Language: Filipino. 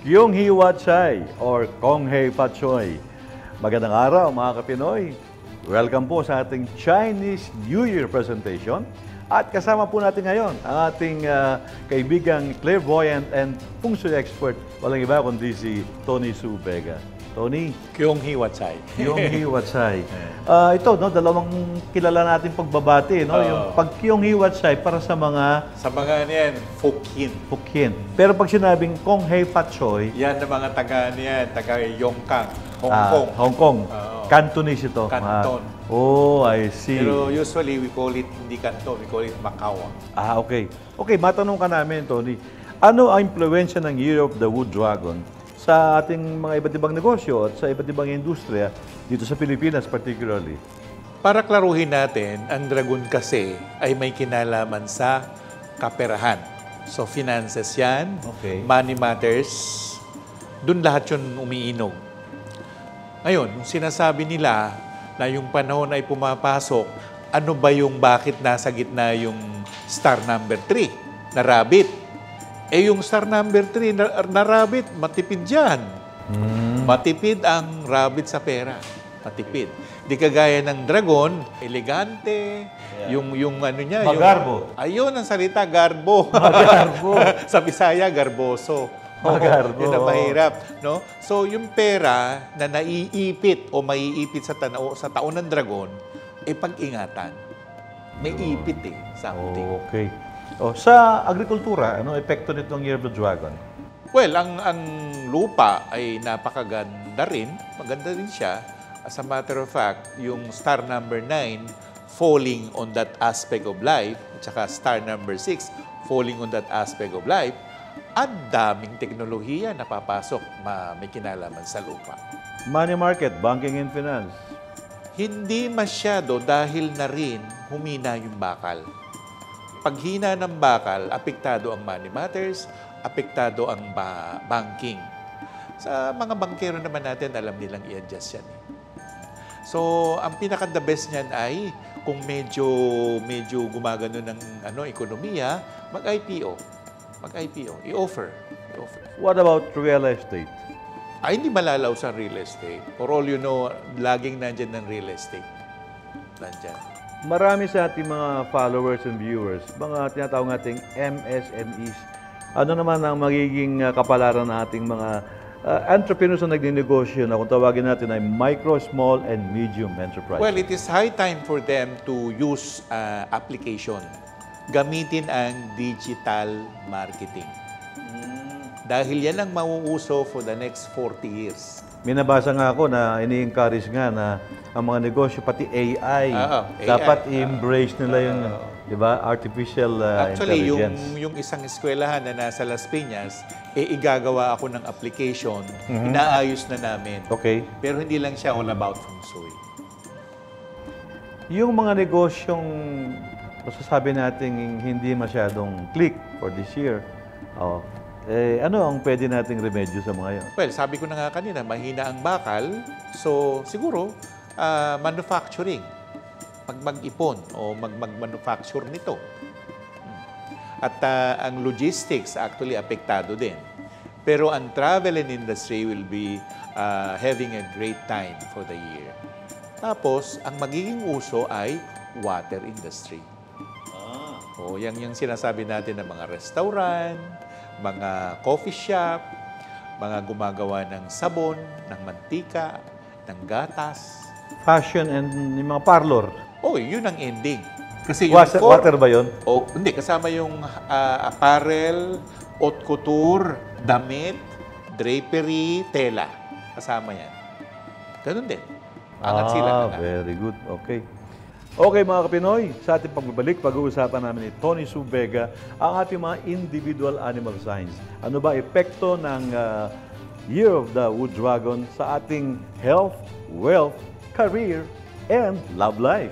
Kyung Hee Wat Chai or Kong Hei Pat Choy. Magandang araw mga Kapinoy. Welcome po sa ating Chinese New Year presentation. At kasama po natin ngayon ang ating kaibigang clairvoyant and feng shui expert. Walang iba kundi si Tony Su Vega. Tony? Kyung Hee Wat Chai. Kyung Hee Wat Chai. Ito, no, dalawang kilala natin pagbabati. No? Yung pag Kyung Hee Wat Chai para sa mga... Sa mga niyan, Fukien. Fukien. Pero pag sinabing Kong Hei Pat Choy... Yan ang mga taga niyan, taga Yongkang, Hong Kong. Hong Kong. Cantonese ito. Canton. Oh, I see. Pero usually, we call it, hindi Canton, we call it Macau. Okay. Okay, matanong ka namin, Tony. Ano ang impluensya ng Year of the Wood Dragon sa ating mga iba't ibang negosyo at sa iba't ibang industriya dito sa Pilipinas particularly? Para klaruhin natin, ang dragon kasi ay may kinalaman sa kaperahan. So, finances yan, money matters, dun lahat yun umiinog. Ngayon, sinasabi nila na yung panahon ay pumapasok, ano ba yung bakit nasa gitna yung star number 3 na rabbit? Eh yung star number 3 na rabbit, matipid yan. Matipid ang rabbit sa pera. Matipid. Di kagaya ng dragon, elegante, yung ano niya. Magarbo. Ayun ang salita, garbo. Magarbo. Sa Bisaya, garboso. Magarbo. Yun ang mahirap. No? So yung pera na naiipit o maiipit sa taon ng dragon, pag-ingatan. May ipit something. Okay. Sa agrikultura, ano epekto nitong Year of the Dragon? Well, ang lupa ay napakaganda rin. Maganda rin siya. As a matter of fact, yung star number 9 falling on that aspect of life, at saka star number 6 falling on that aspect of life, ang daming teknolohiya na papasok may kinalaman sa lupa. Money market, banking and finance. Hindi masyado dahil na rin humina yung bakal. Pag hina ng bakal, apektado ang money matters, apektado ang banking. Sa mga bankero naman natin, alam nilang i-adjust yan. So, ang pinaka-the best niyan ay kung medyo gumagano ng ekonomiya, mag-IPO. Mag-IPO. I-offer. What about real estate? Ay, hindi malalaw sa real estate. For all you know, laging nandyan ng real estate. Nandyan. Marami sa ating mga followers and viewers, mga tinatawag nating MSMEs. Ano naman ang magiging kapalaran ng ating mga entrepreneurs na nagninegosyo na kung tawagin natin ay micro, small, and medium enterprise? Well, it is high time for them to use application. Gamitin ang digital marketing. Dahil yan ang mauuso for the next 40 years. May nabasa nga ako na ini-encourage nga na ang mga negosyo, pati AI, dapat i-embrace nila yung di ba, artificial Actually, intelligence. yung isang eskwelahan na nasa Las Piñas, igagawa ako ng application, inaayos na namin. Okay. Pero hindi lang siya all about feng shui. Yung mga negosyong masasabi natin hindi masyadong click for this year, ano ang pwede nating remedyo sa mga yun? Well, sabi ko na nga kanina, mahina ang bakal. So, siguro, manufacturing. Mag-ipon o mag-manufacture nito. At ang logistics actually apektado din. Pero ang travel and industry will be having a great time for the year. Tapos, ang magiging uso ay water industry. Yan yung sinasabi natin ng mga restaurant, mga coffee shop, mga gumagawa ng sabon, ng mantika, ng gatas. Fashion and yung mga parlor. Yun ang ending. Kasi yung water ba yun? Hindi. Kasama yung apparel, haute couture, damit, drapery, tela. Kasama yan. Ganun din. Angat sila na. Very good. Okay. Okay mga Kapinoy, sa ating pagbabalik, pag-uusapan namin ni Tony Su Vega ang ating mga individual animal signs. Ano ba epekto ng Year of the Wood Dragon sa ating health, wealth, career, and love life?